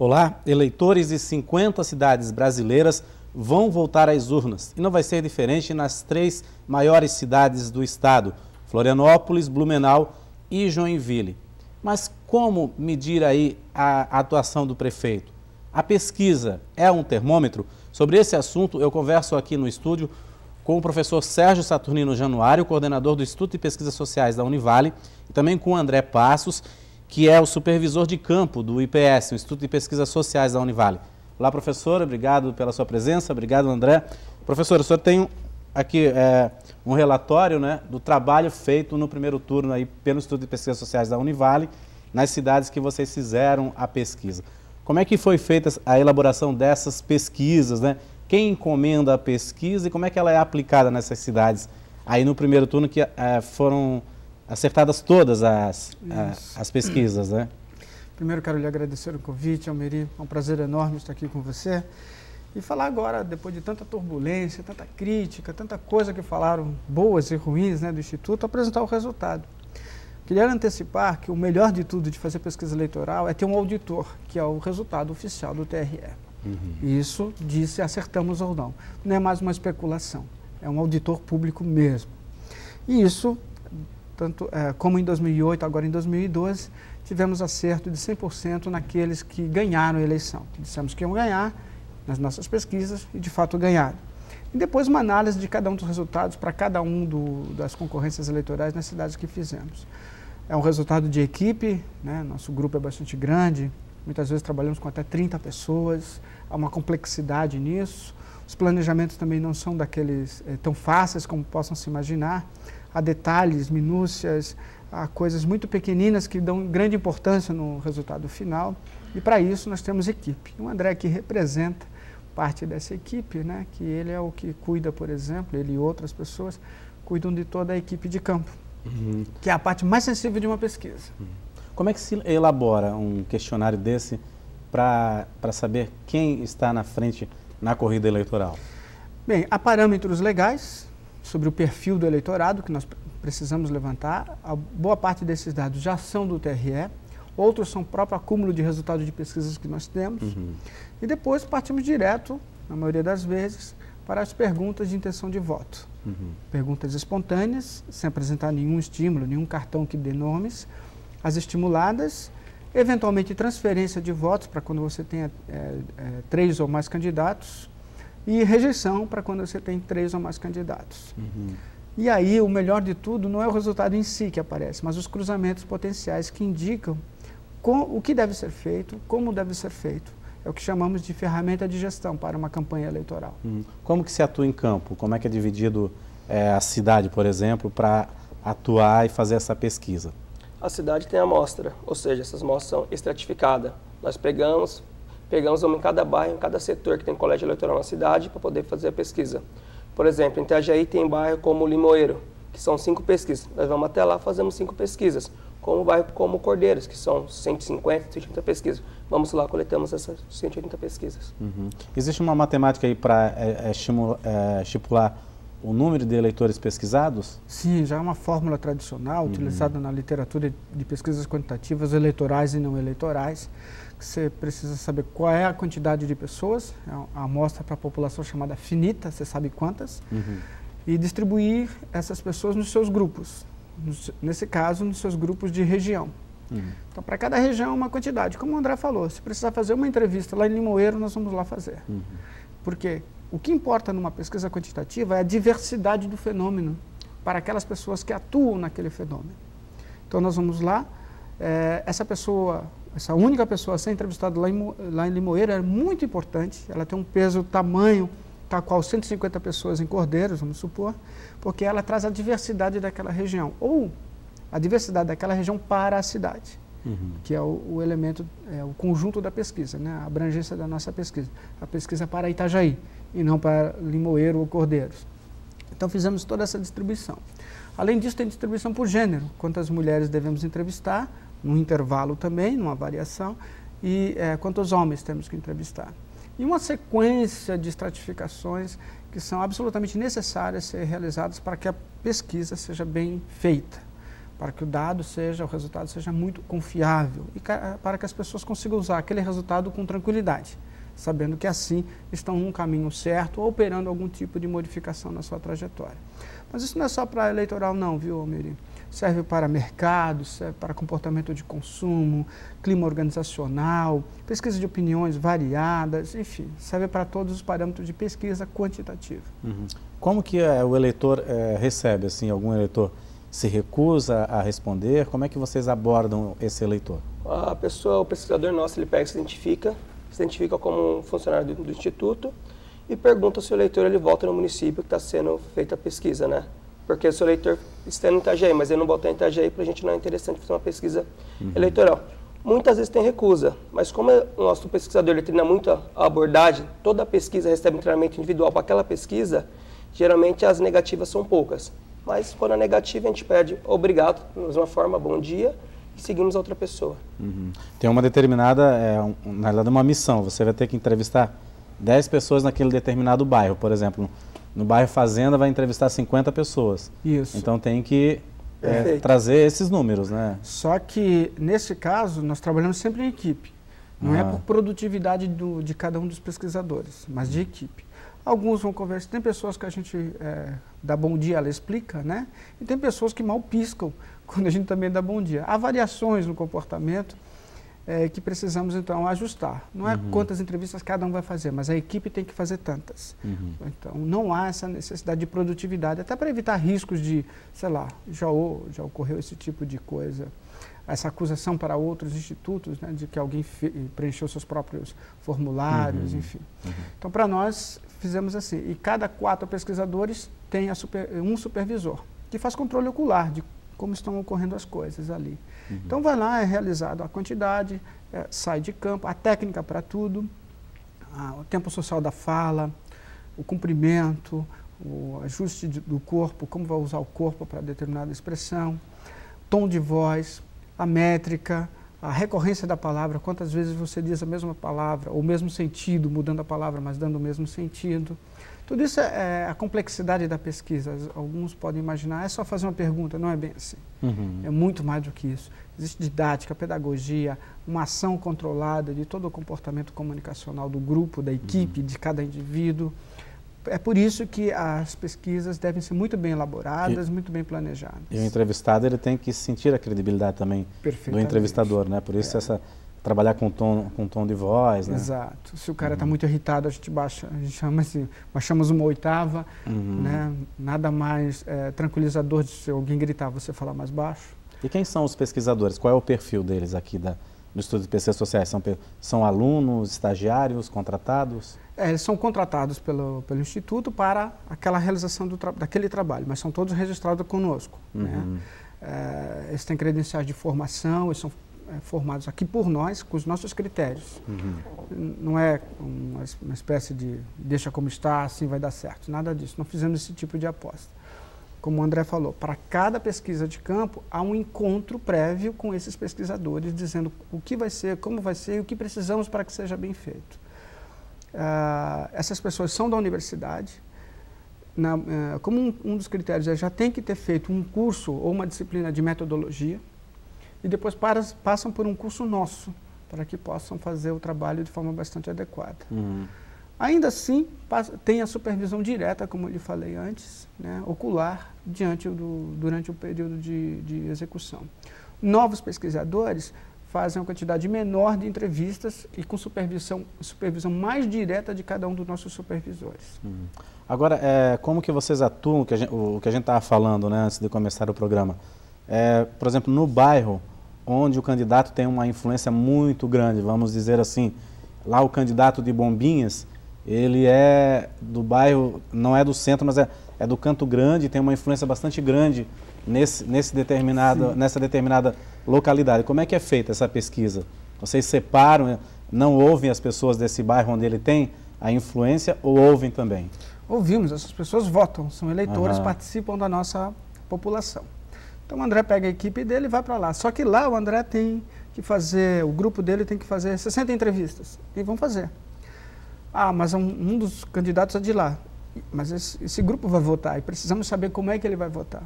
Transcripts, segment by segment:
Olá, eleitores de 50 cidades brasileiras vão voltar às urnas. E não vai ser diferente nas 3 maiores cidades do estado, Florianópolis, Blumenau e Joinville. Mas como medir aí a atuação do prefeito? A pesquisa é um termômetro? Sobre esse assunto eu converso aqui no estúdio com o professor Sérgio Saturnino Januário, coordenador do Instituto de Pesquisas Sociais da Univale, e também com o André Passos, que é o supervisor de campo do IPS, o Instituto de Pesquisas Sociais da Univale. Olá, professor, obrigado pela sua presença, obrigado, André. Professor, o senhor tem aqui um relatório, né, do trabalho feito no primeiro turno aí pelo Instituto de Pesquisas Sociais da Univale, nas cidades que vocês fizeram a pesquisa. Como é que foi feita a elaboração dessas pesquisas, né? Quem encomenda a pesquisa e como é que ela é aplicada nessas cidades? Aí no primeiro turno que foram acertadas todas as pesquisas, né? Primeiro quero lhe agradecer o convite, Almeri, é um prazer enorme estar aqui com você e falar agora, depois de tanta turbulência, tanta crítica, tanta coisa que falaram boas e ruins, né, do Instituto, apresentar o resultado. Queria antecipar que o melhor de tudo de fazer pesquisa eleitoral é ter um auditor, que é o resultado oficial do TRE. E isso diz se acertamos ou não. Não é mais uma especulação, é um auditor público mesmo. E isso, tanto como em 2008, agora em 2012, tivemos acerto de 100% naqueles que ganharam a eleição. Dissemos que iam ganhar nas nossas pesquisas e de fato ganharam. E depois uma análise de cada um dos resultados para cada das concorrências eleitorais nas cidades que fizemos. É um resultado de equipe, né? Nosso grupo é bastante grande, muitas vezes trabalhamos com até 30 pessoas, há uma complexidade nisso. Os planejamentos também não são daqueles tão fáceis como possam se imaginar. Há detalhes, minúcias, há coisas muito pequeninas que dão grande importância no resultado final. E para isso nós temos equipe. O André aqui representa parte dessa equipe, né? Que ele é o que cuida, por exemplo, ele e outras pessoas cuidam de toda a equipe de campo, que é a parte mais sensível de uma pesquisa. Como é que se elabora um questionário desse para saber quem está na frente na corrida eleitoral? Bem, há parâmetros legais sobre o perfil do eleitorado que nós precisamos levantar. A boa parte desses dados já são do TRE, outros são o próprio acúmulo de resultados de pesquisas que nós temos. E depois partimos direto, na maioria das vezes, para as perguntas de intenção de voto. Perguntas espontâneas, sem apresentar nenhum estímulo, nenhum cartão que dê nomes. As estimuladas, eventualmente transferência de votos para quando você tenha 3 ou mais candidatos. E rejeição para quando você tem 3 ou mais candidatos. E aí o melhor de tudo não é o resultado em si que aparece, mas os cruzamentos potenciais que indicam o que deve ser feito, como deve ser feito. É o que chamamos de ferramenta de gestão para uma campanha eleitoral. Como que se atua em campo? Como é que é dividido a cidade, por exemplo, para atuar e fazer essa pesquisa? A cidade tem amostra, ou seja, essas amostras são estratificadas. Nós pegamos em cada bairro, em cada setor que tem colégio eleitoral na cidade para poder fazer a pesquisa. Por exemplo, em Itajaí tem bairro como Limoeiro, que são 5 pesquisas. Nós vamos até lá, fazemos 5 pesquisas. Como bairro como Cordeiros, que são 150, 180 pesquisas. Vamos lá, coletamos essas 180 pesquisas. Existe uma matemática aí para estipular o número de eleitores pesquisados? Sim, já é uma fórmula tradicional utilizada na literatura de pesquisas quantitativas eleitorais e não eleitorais. Você precisa saber qual é a quantidade de pessoas, a amostra para a população chamada finita, você sabe quantas, e distribuir essas pessoas nos seus grupos, nesse caso, nos seus grupos de região. Então, para cada região, uma quantidade. Como o André falou, se precisar fazer uma entrevista lá em Limoeiro, nós vamos lá fazer. Porque o que importa numa pesquisa quantitativa é a diversidade do fenômeno para aquelas pessoas que atuam naquele fenômeno. Então, nós vamos lá, essa única pessoa a ser entrevistada lá em Limoeiro é muito importante, ela tem um peso, tamanho, tal qual 150 pessoas em Cordeiros, vamos supor, porque ela traz a diversidade daquela região, ou a diversidade daquela região para a cidade, que é o elemento, o conjunto da pesquisa, né? A abrangência da nossa pesquisa. A pesquisa para Itajaí, e não para Limoeiro ou Cordeiros. Então fizemos toda essa distribuição. Além disso, tem distribuição por gênero, quantas mulheres devemos entrevistar, num intervalo também, numa variação, e quantos homens temos que entrevistar. E uma sequência de estratificações que são absolutamente necessárias ser realizadas para que a pesquisa seja bem feita. para que o resultado seja muito confiável e para que as pessoas consigam usar aquele resultado com tranquilidade, sabendo que assim estão num caminho certo ou operando algum tipo de modificação na sua trajetória. Mas isso não é só para eleitoral não, viu, Almeri? Serve para mercado, serve para comportamento de consumo, clima organizacional, pesquisa de opiniões variadas, enfim, serve para todos os parâmetros de pesquisa quantitativa. Uhum. Como que o eleitor recebe, assim, algum eleitor se recusa a responder? Como é que vocês abordam esse eleitor? A pessoa, o pesquisador nosso, ele pega e se identifica como um funcionário do Instituto e pergunta se o eleitor ele vota no município que está sendo feita a pesquisa, né? Porque se o eleitor está no Itajaí, mas ele não votar em Itajaí, para a gente não é interessante fazer uma pesquisa eleitoral. Muitas vezes tem recusa, mas como o nosso pesquisador ele treina muito a abordagem, toda a pesquisa recebe um treinamento individual para aquela pesquisa, geralmente as negativas são poucas. Mas quando é negativa, a gente pede obrigado, da mesma forma, bom dia, e seguimos a outra pessoa. Uhum. Tem uma determinada, na realidade, uma missão. Você vai ter que entrevistar 10 pessoas naquele determinado bairro, por exemplo. No bairro Fazenda vai entrevistar 50 pessoas. Isso. Então tem que trazer esses números, né? Só que, nesse caso, nós trabalhamos sempre em equipe. Não é por produtividade de cada um dos pesquisadores, mas de equipe. Alguns vão conversar, tem pessoas que a gente dá bom dia, ela explica, né? E tem pessoas que mal piscam quando a gente também dá bom dia. Há variações no comportamento que precisamos, então, ajustar. Não é quantas entrevistas cada um vai fazer, mas a equipe tem que fazer tantas. Então, não há essa necessidade de produtividade, até para evitar riscos de, sei lá, já ocorreu esse tipo de coisa, essa acusação para outros institutos, né, de que alguém preencheu seus próprios formulários, enfim. Então, para nós, fizemos assim, e cada 4 pesquisadores tem um supervisor, que faz controle ocular de como estão ocorrendo as coisas ali. Então, vai lá, é realizado a quantidade, sai de campo, a técnica para tudo, o tempo social da fala, o comprimento, o ajuste do corpo, como vai usar o corpo para determinada expressão, tom de voz, a métrica, a recorrência da palavra, quantas vezes você diz a mesma palavra, ou o mesmo sentido, mudando a palavra, mas dando o mesmo sentido. Tudo isso é a complexidade da pesquisa. Alguns podem imaginar, é só fazer uma pergunta, não é bem assim. É muito mais do que isso. Existe didática, pedagogia, uma ação controlada de todo o comportamento comunicacional do grupo, da equipe, de cada indivíduo. É por isso que as pesquisas devem ser muito bem elaboradas, muito bem planejadas. E o entrevistado ele tem que sentir a credibilidade também do entrevistador, né? Por isso trabalhar com tom de voz, né? Exato. Se o cara está muito irritado, a gente chama assim, baixamos uma oitava, né? Nada mais tranquilizador de se alguém gritar, você falar mais baixo. E quem são os pesquisadores? Qual é o perfil deles aqui do Estudo de Pesquisas Sociais? São alunos, estagiários, contratados? Eles são contratados pelo Instituto para aquela realização daquele trabalho, mas são todos registrados conosco. Né? Eles têm credenciais de formação, eles são formados aqui por nós, com os nossos critérios. Não é uma espécie de deixa como está, assim vai dar certo. Nada disso, não fizemos esse tipo de aposta. Como o André falou, para cada pesquisa de campo, há um encontro prévio com esses pesquisadores, dizendo o que vai ser, como vai ser e o que precisamos para que seja bem feito. Essas pessoas são da universidade. Como um dos critérios já tem que ter feito um curso ou uma disciplina de metodologia, e depois passam por um curso nosso, para que possam fazer o trabalho de forma bastante adequada. Ainda assim, tem a supervisão direta, como eu lhe falei antes, né, ocular, durante o período de execução. Novos pesquisadores fazem uma quantidade menor de entrevistas e com supervisão mais direta de cada um dos nossos supervisores. Agora, como que vocês atuam, o que a gente estava falando, né, antes de começar o programa? Por exemplo, no bairro, onde o candidato tem uma influência muito grande, vamos dizer assim, lá o candidato de Bombinhas, ele é do bairro, não é do centro, mas é do Canto Grande, tem uma influência bastante grande nessa determinada localidade. Como é que é feita essa pesquisa? Vocês separam, não ouvem as pessoas desse bairro onde ele tem a influência ou ouvem também? Ouvimos, essas pessoas votam, são eleitores, participam da nossa população. Então o André pega a equipe dele e vai para lá. Só que lá o André tem que fazer, o grupo dele tem que fazer 60 entrevistas. E vão fazer. Mas um dos candidatos é de lá. Mas esse grupo vai votar e precisamos saber como é que ele vai votar.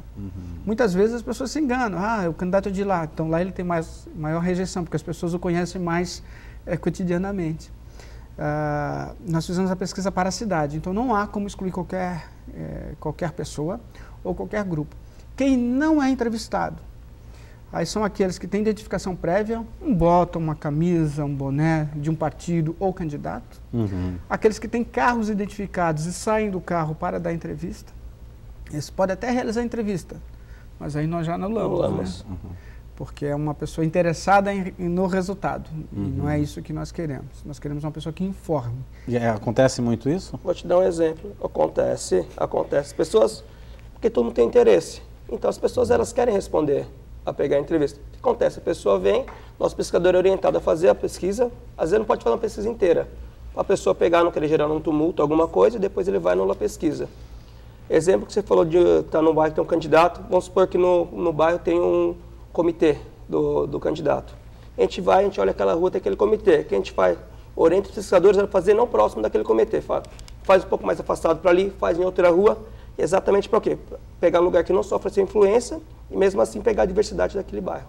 Muitas vezes as pessoas se enganam. O candidato é de lá, então lá ele tem maior rejeição, porque as pessoas o conhecem mais cotidianamente. Nós fizemos a pesquisa para a cidade, então não há como excluir qualquer pessoa ou qualquer grupo. Quem não é entrevistado, aí são aqueles que têm identificação prévia, um bota, uma camisa, um boné de um partido ou candidato. Aqueles que têm carros identificados e saem do carro para dar entrevista. Eles podem até realizar a entrevista, mas aí nós já anulamos. Né? Porque é uma pessoa interessada no resultado. E não é isso que nós queremos. Nós queremos uma pessoa que informe. E acontece muito isso? Vou te dar um exemplo. Acontece. Pessoas, porque todo mundo tem interesse. Então as pessoas elas querem responder a pegar a entrevista. O que acontece? A pessoa vem, nosso pesquisador é orientado a fazer a pesquisa, às vezes não pode fazer uma pesquisa inteira. A pessoa pegar, não querer gerar um tumulto, alguma coisa, e depois ele vai e anula a pesquisa. Exemplo que você falou de estar no bairro, tem um candidato, vamos supor que no bairro tem um comitê do candidato. A gente vai, a gente olha aquela rua, tem aquele comitê, que a gente faz, orienta os pesquisadores a fazer não próximo daquele comitê, faz um pouco mais afastado para ali, faz em outra rua, exatamente para o quê? Pegar um lugar que não sofre essa influência e mesmo assim pegar a diversidade daquele bairro.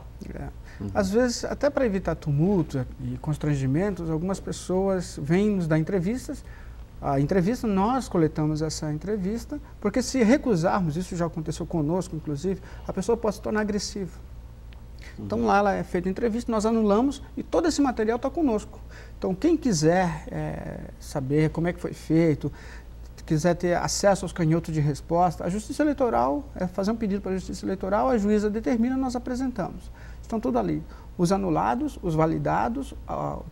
Às vezes, até para evitar tumulto e constrangimentos, algumas pessoas vêm nos dar entrevistas. A entrevista, nós coletamos essa entrevista, porque se recusarmos, isso já aconteceu conosco, inclusive, a pessoa pode se tornar agressiva. Então lá ela é feita a entrevista, nós anulamos e todo esse material está conosco. Então quem quiser saber como é que foi feito, quiser ter acesso aos canhotos de resposta, a Justiça Eleitoral, fazer um pedido para a Justiça Eleitoral, a juíza determina, nós apresentamos. Estão tudo ali. Os anulados, os validados,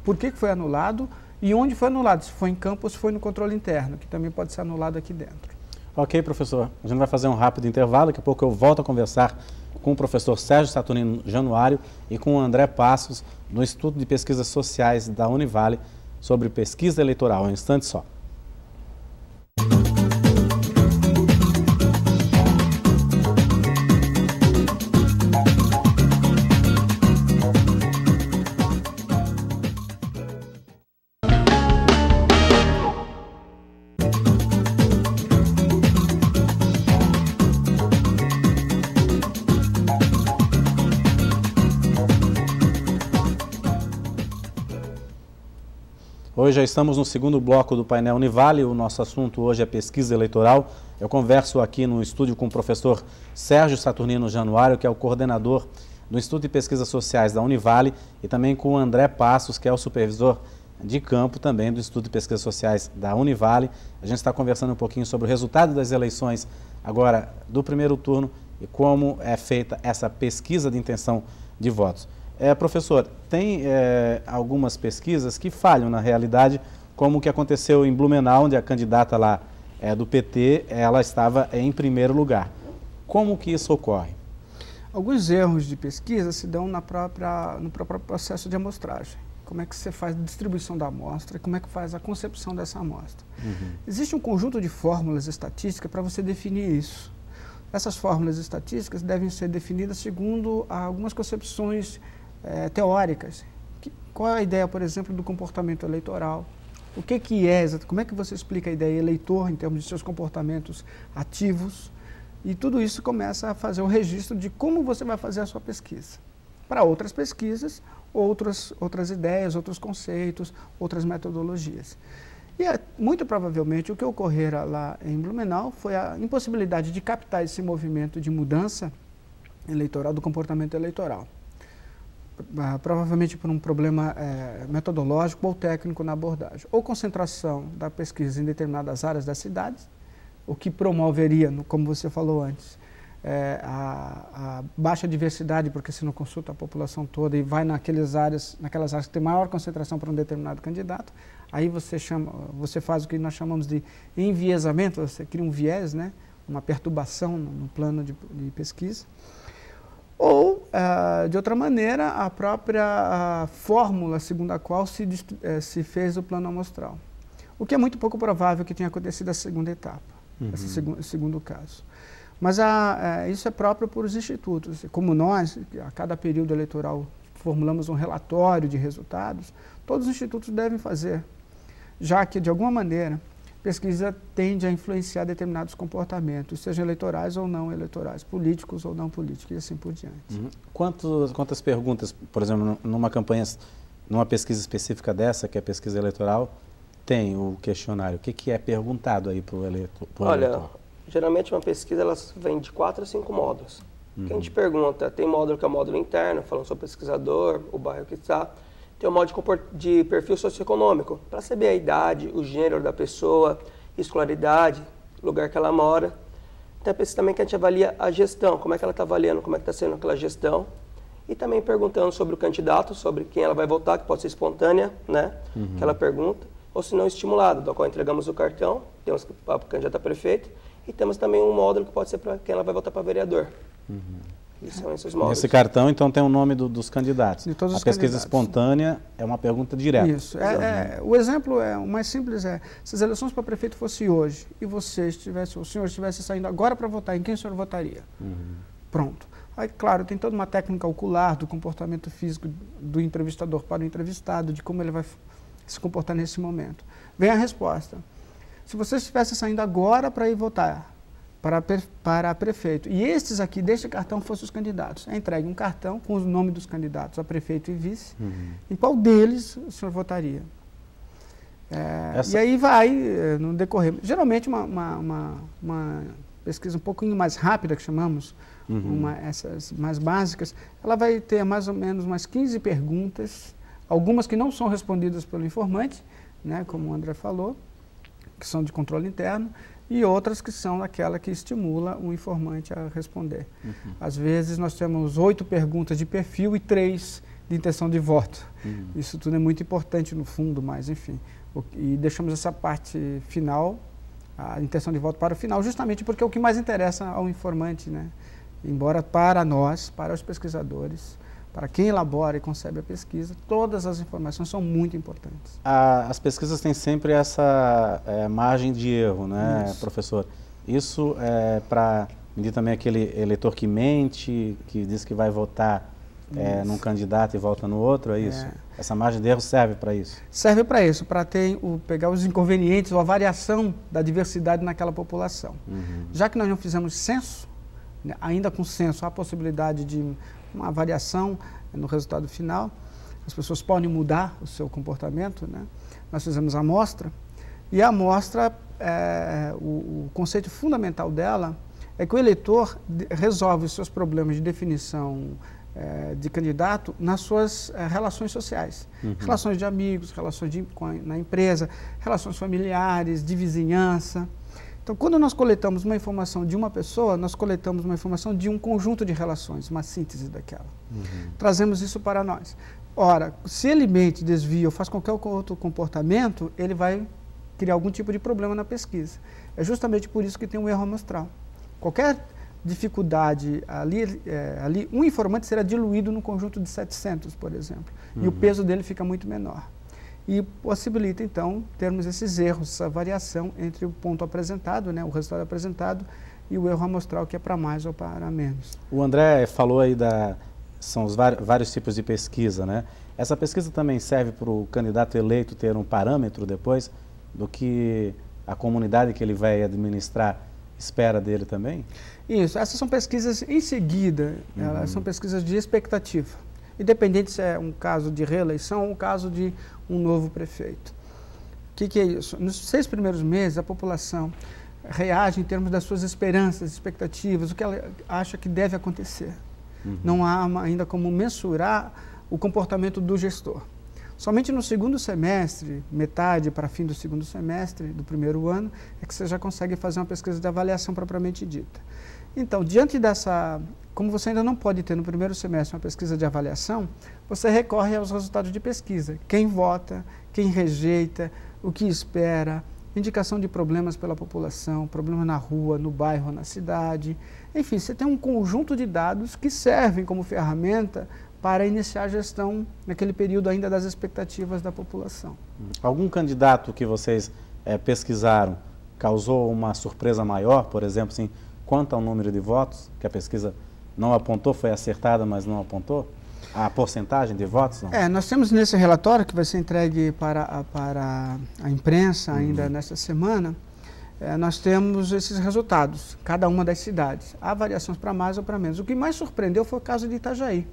por que foi anulado e onde foi anulado, se foi em campo ou se foi no controle interno, que também pode ser anulado aqui dentro. Ok, professor. A gente vai fazer um rápido intervalo, daqui a pouco eu volto a conversar com o professor Sérgio Saturnino Januário e com o André Passos, do Instituto de Pesquisas Sociais da Univale, sobre pesquisa eleitoral. Um instante só. Hoje já estamos no segundo bloco do painel Univale, o nosso assunto hoje é pesquisa eleitoral. Eu converso aqui no estúdio com o professor Sérgio Saturnino Januário, que é o coordenador do Instituto de Pesquisas Sociais da Univale, e também com o André Passos, que é o supervisor de campo também do Instituto de Pesquisas Sociais da Univale. A gente está conversando um pouquinho sobre o resultado das eleições agora do primeiro turno e como é feita essa pesquisa de intenção de votos. Professor, tem algumas pesquisas que falham na realidade, como o que aconteceu em Blumenau, onde a candidata lá do PT, ela estava em primeiro lugar. Como que isso ocorre? Alguns erros de pesquisa se dão no próprio processo de amostragem. Como é que você faz a distribuição da amostra, como é que faz a concepção dessa amostra. Existe um conjunto de fórmulas estatísticas para você definir isso. Essas fórmulas estatísticas devem ser definidas segundo algumas concepções teóricas. Qual é a ideia, por exemplo, do comportamento eleitoral? O que é, como é que você explica a ideia eleitor em termos de seus comportamentos ativos? E tudo isso começa a fazer o registro de como você vai fazer a sua pesquisa. Para outras pesquisas, outras ideias, outros conceitos, outras metodologias. E muito provavelmente o que ocorrera lá em Blumenau foi a impossibilidade de captar esse movimento de mudança eleitoral, do comportamento eleitoral. Provavelmente por um problema metodológico ou técnico na abordagem. Ou concentração da pesquisa em determinadas áreas das cidades, o que promoveria, como você falou antes, a baixa diversidade, porque se não consulta a população toda e vai naquelas áreas que tem maior concentração para um determinado candidato, aí você faz o que nós chamamos de enviesamento, você cria um viés, né, uma perturbação no plano de pesquisa. Ou, de outra maneira, a própria fórmula segundo a qual se fez o plano amostral. O que é muito pouco provável que tenha acontecido a segunda etapa, esse segundo caso. Mas isso é próprio para os institutos. Como nós, a cada período eleitoral, formulamos um relatório de resultados, todos os institutos devem fazer, já que, de alguma maneira, pesquisa tende a influenciar determinados comportamentos, sejam eleitorais ou não eleitorais, políticos ou não políticos e assim por diante. Quantas perguntas, por exemplo, numa campanha, numa pesquisa específica dessa, que é a pesquisa eleitoral, tem o questionário? O que é perguntado aí para o eleitor? Olha, geralmente uma pesquisa ela vem de 4 a 5 módulos. Que a gente pergunta, tem módulo que é o módulo interno, falando sobre o pesquisador, o bairro que está. Tem o módulo de perfil socioeconômico, para saber a idade, o gênero da pessoa, escolaridade, lugar que ela mora. Tem a pesquisa também que a gente avalia a gestão, como é que ela está avaliando, como é que está sendo aquela gestão. E também perguntando sobre o candidato, sobre quem ela vai votar, que pode ser espontânea, né? Aquela pergunta, ou se não estimulada, do qual entregamos o cartão, temos para o candidato a prefeito, e temos também um módulo que pode ser para quem ela vai votar para vereador. São esses módulos. Nesse cartão, então, tem o nome dos candidatos. De todos os a pesquisa candidatos. Espontânea é uma pergunta direta. Isso. O exemplo o mais simples se as eleições para prefeito fossem hoje e o senhor estivesse saindo agora para votar, em quem o senhor votaria? Pronto. Aí, claro, tem toda uma técnica ocular do comportamento físico do entrevistador para o entrevistado, de como ele vai se comportar nesse momento. Vem a resposta. Se você estivesse saindo agora para ir votar para prefeito, e estes aqui deste cartão fossem os candidatos, é entregue um cartão com o nome dos candidatos a prefeito e vice, em qual deles o senhor votaria? E aí vai, no decorrer, geralmente uma pesquisa um pouquinho mais rápida, que chamamos, essas mais básicas, ela vai ter mais ou menos umas 15 perguntas, algumas que não são respondidas pelo informante, né, como o André falou, que são de controle interno, e outras que são aquela que estimula o informante a responder. Às vezes nós temos 8 perguntas de perfil e 3 de intenção de voto. Isso tudo é muito importante no fundo, mas enfim. E deixamos essa parte final, a intenção de voto, para o final, justamente porque é o que mais interessa ao informante, né? Embora para nós, para os pesquisadores, para quem elabora e concebe a pesquisa, todas as informações são muito importantes. As pesquisas têm sempre essa margem de erro, né, professor? Isso é para medir também aquele eleitor que mente, que diz que vai votar num candidato e vota no outro, é isso? Essa margem de erro serve para isso? Serve para isso, para pegar os inconvenientes ou a variação da diversidade naquela população. Já que nós não fizemos censo, né, ainda com censo há a possibilidade de uma variação no resultado final, as pessoas podem mudar o seu comportamento, né? Nós fizemos a amostra, e a amostra, o conceito fundamental dela é que o eleitor resolve os seus problemas de definição de candidato nas suas relações sociais, relações de amigos, relações na empresa, relações familiares, de vizinhança. Então, quando nós coletamos uma informação de uma pessoa, nós coletamos uma informação de um conjunto de relações, uma síntese daquela. Trazemos isso para nós. Ora, se ele mente, desvia ou faz qualquer outro comportamento, ele vai criar algum tipo de problema na pesquisa. É justamente por isso que tem um erro amostral. Qualquer dificuldade ali, um informante será diluído no conjunto de 700, por exemplo, e o peso dele fica muito menor. E possibilita, então, termos esses erros, essa variação entre o ponto apresentado, né, o resultado apresentado, e o erro amostral, que é para mais ou para menos. O André falou aí são os vários tipos de pesquisa, né? Essa pesquisa também serve para o candidato eleito ter um parâmetro depois do que a comunidade que ele vai administrar espera dele também? Isso, essas são pesquisas em seguida, elas são pesquisas de expectativa. Independente se é um caso de reeleição ou um caso de um novo prefeito. O que é isso? Nos 6 primeiros meses, a população reage em termos das suas esperanças, expectativas, o que ela acha que deve acontecer. Não há ainda como mensurar o comportamento do gestor. Somente no segundo semestre, metade para fim do segundo semestre do primeiro ano, é que você já consegue fazer uma pesquisa de avaliação propriamente dita. Então, diante dessa, como você ainda não pode ter no primeiro semestre uma pesquisa de avaliação, você recorre aos resultados de pesquisa. Quem vota, quem rejeita, o que espera, indicação de problemas pela população, problemas na rua, no bairro, na cidade. Enfim, você tem um conjunto de dados que servem como ferramenta para iniciar a gestão naquele período ainda das expectativas da população. Algum candidato que vocês pesquisaram causou uma surpresa maior, por exemplo, assim, quanto ao número de votos, que a pesquisa não apontou, foi acertada, mas não apontou? a porcentagem de votos? Não? Nós temos nesse relatório, que vai ser entregue para a imprensa ainda nesta semana, nós temos esses resultados, cada uma das cidades. Há variações para mais ou para menos. O que mais surpreendeu foi o caso de Itajaí,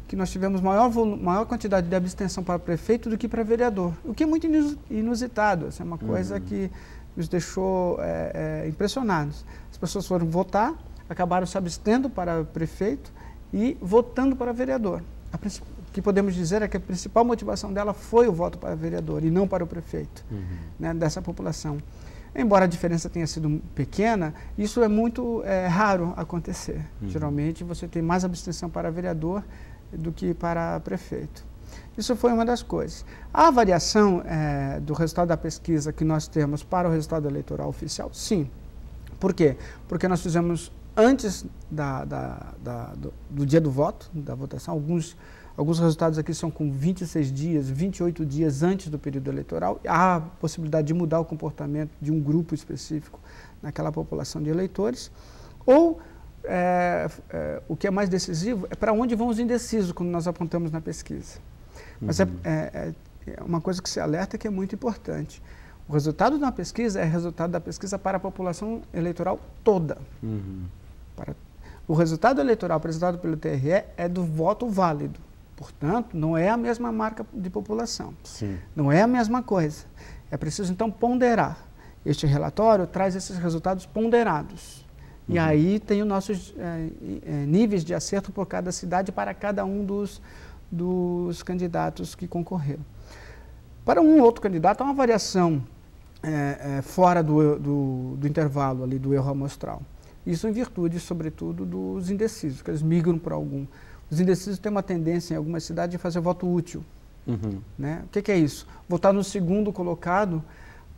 que nós tivemos maior quantidade de abstenção para prefeito do que para vereador, o que é muito inusitado. Essa é uma coisa que nos deixou impressionados. As pessoas foram votar, acabaram se abstendo para prefeito e votando para vereador. O que podemos dizer é que a principal motivação dela foi o voto para vereador e não para o prefeito, né, dessa população. Embora a diferença tenha sido pequena, isso é muito raro acontecer. Geralmente você tem mais abstenção para vereador do que para prefeito. Isso foi uma das coisas. A variação do resultado da pesquisa que nós temos para o resultado eleitoral oficial, sim. Por quê? Porque nós fizemos antes do dia do voto, da votação. Alguns resultados aqui são com 26 dias, 28 dias antes do período eleitoral. Há a possibilidade de mudar o comportamento de um grupo específico naquela população de eleitores. Ou, o que é mais decisivo, é para onde vão os indecisos quando nós apontamos na pesquisa. Mas é uma coisa que se alerta que é muito importante. O resultado da pesquisa é resultado da pesquisa para a população eleitoral toda. O resultado eleitoral apresentado pelo TRE é do voto válido. Portanto, não é a mesma marca de população. Sim. Não é a mesma coisa. É preciso, então, ponderar. Este relatório traz esses resultados ponderados. E aí tem os nossos níveis de acerto por cada cidade para cada um dos candidatos que concorreram. Para um outro candidato, há uma variação fora do intervalo ali do erro amostral. Isso em virtude, sobretudo, dos indecisos, que eles migram para algum. Os indecisos têm uma tendência em algumas cidades de fazer voto útil. Né? O que é isso? Votar no segundo colocado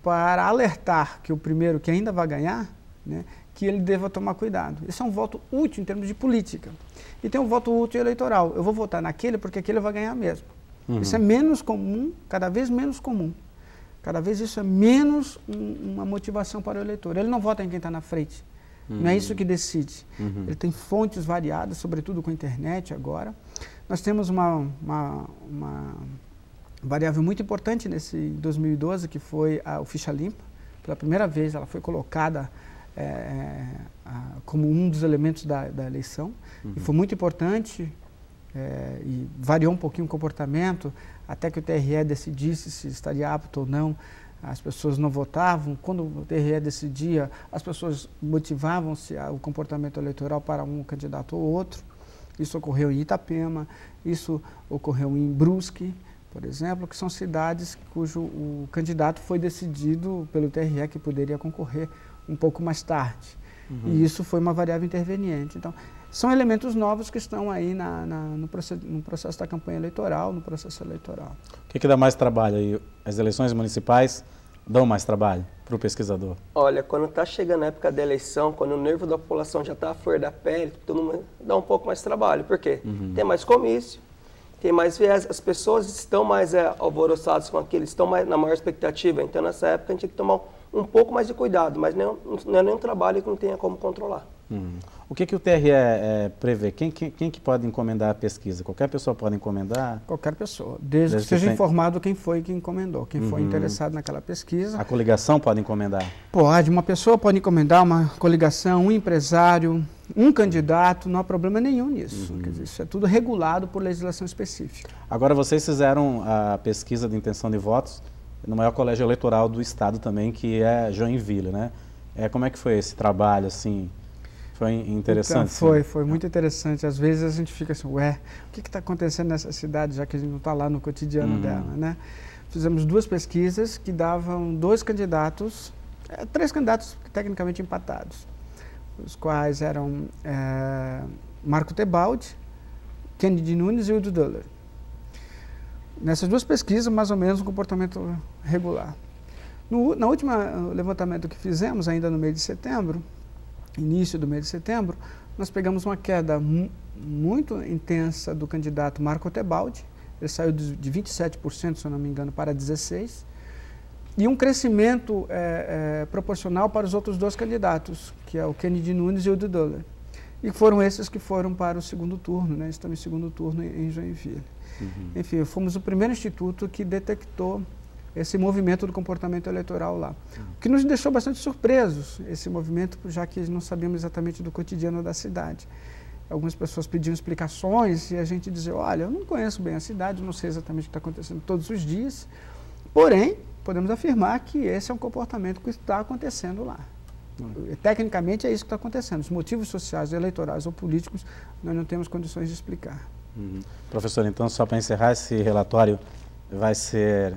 para alertar que o primeiro, que ainda vai ganhar, né, que ele deva tomar cuidado. Esse é um voto útil em termos de política. E tem um voto útil eleitoral. Eu vou votar naquele porque aquele vai ganhar mesmo. Isso é menos comum, cada vez menos comum. Cada vez isso é menos uma motivação para o eleitor. Ele não vota em quem está na frente. Não é isso que decide. Ele tem fontes variadas, sobretudo com a internet agora. Nós temos uma variável muito importante nesse 2012, que foi o Ficha Limpa. Pela primeira vez ela foi colocada como um dos elementos da eleição. E foi muito importante e variou um pouquinho o comportamento, até que o TRE decidisse se estaria apto ou não. As pessoas não votavam. Quando o TRE decidia, as pessoas motivavam-se o comportamento eleitoral para um candidato ou outro. Isso ocorreu em Itapema, isso ocorreu em Brusque, por exemplo, que são cidades cujo o candidato foi decidido pelo TRE que poderia concorrer um pouco mais tarde. E isso foi uma variável interveniente. Então, são elementos novos que estão aí no processo da campanha eleitoral, no processo eleitoral. O que dá mais trabalho aí? As eleições municipais dão mais trabalho para o pesquisador? Olha, quando está chegando a época da eleição, quando o nervo da população já está à flor da pele, todo mundo dá um pouco mais de trabalho. Por quê? Tem mais comício, tem mais viés, as pessoas estão mais alvoroçadas com aquilo, estão na maior expectativa. Então, nessa época, a gente tem que tomar um pouco mais de cuidado, mas não é nenhum trabalho que não tenha como controlar. O que o TRE prevê? Quem que pode encomendar a pesquisa? Qualquer pessoa pode encomendar? Qualquer pessoa, desde que seja informado quem foi que encomendou, quem foi interessado naquela pesquisa. A coligação pode encomendar? Pode, uma pessoa pode encomendar, uma coligação, um empresário, um candidato, não há problema nenhum nisso. Quer dizer, isso é tudo regulado por legislação específica. Agora, vocês fizeram a pesquisa de intenção de votos no maior colégio eleitoral do estado também, que é Joinville, né? Como é que foi esse trabalho, assim? Foi interessante? Então, foi muito interessante. Às vezes a gente fica assim, o que está acontecendo nessa cidade, já que a gente não está lá no cotidiano dela, né? Fizemos 2 pesquisas que davam 2 candidatos, 3 candidatos tecnicamente empatados, os quais eram Marco Tebaldi, Kennedy Nunes e Udo Döller. Nessas 2 pesquisas, mais ou menos, um comportamento regular. Na última levantamento que fizemos, ainda no mês de setembro, início do mês de setembro, nós pegamos uma queda muito intensa do candidato Marco Tebaldi. Ele saiu de 27%, se eu não me engano, para 16%, e um crescimento proporcional para os outros 2 candidatos, que é o Kennedy Nunes e o Udo Döller. e foram esses que foram para o segundo turno, né? Estão em segundo turno em Joinville. Enfim, fomos o primeiro instituto que detectou esse movimento do comportamento eleitoral lá. O que nos deixou bastante surpresos, esse movimento, já que não sabíamos exatamente do cotidiano da cidade. Algumas pessoas pediam explicações e a gente dizia, olha, eu não conheço bem a cidade, não sei exatamente o que está acontecendo todos os dias, porém, podemos afirmar que esse é um comportamento que está acontecendo lá. Tecnicamente é isso que está acontecendo. Os motivos sociais, eleitorais ou políticos, nós não temos condições de explicar. Professor, então, só para encerrar, esse relatório vai ser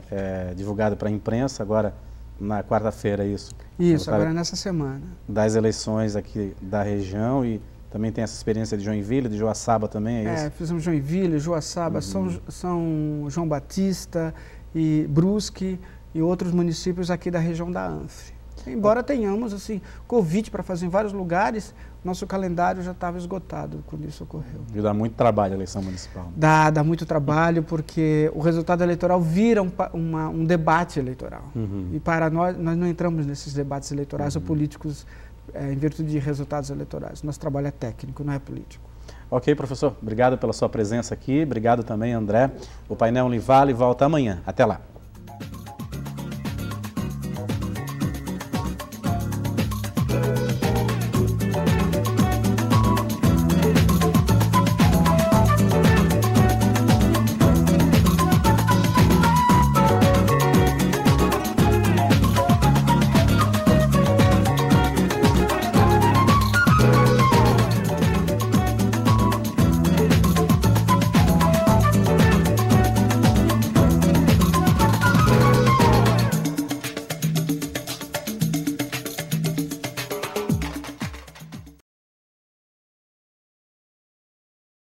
divulgado para a imprensa agora na quarta-feira, é isso? Isso, agora nessa semana. Das eleições aqui da região e também tem essa experiência de Joinville, de Joaçaba também, é isso? Fizemos Joinville, Joaçaba, São João Batista e Brusque e outros municípios aqui da região da Anfre. Embora tenhamos assim, convite para fazer em vários lugares, nosso calendário já estava esgotado quando isso ocorreu. E dá muito trabalho a eleição municipal. Dá muito trabalho, porque o resultado eleitoral vira um debate eleitoral. E para nós não entramos nesses debates eleitorais ou políticos em virtude de resultados eleitorais. Nosso trabalho é técnico, não é político. Ok, professor. Obrigado pela sua presença aqui. Obrigado também, André. O painel Univale volta amanhã. Até lá.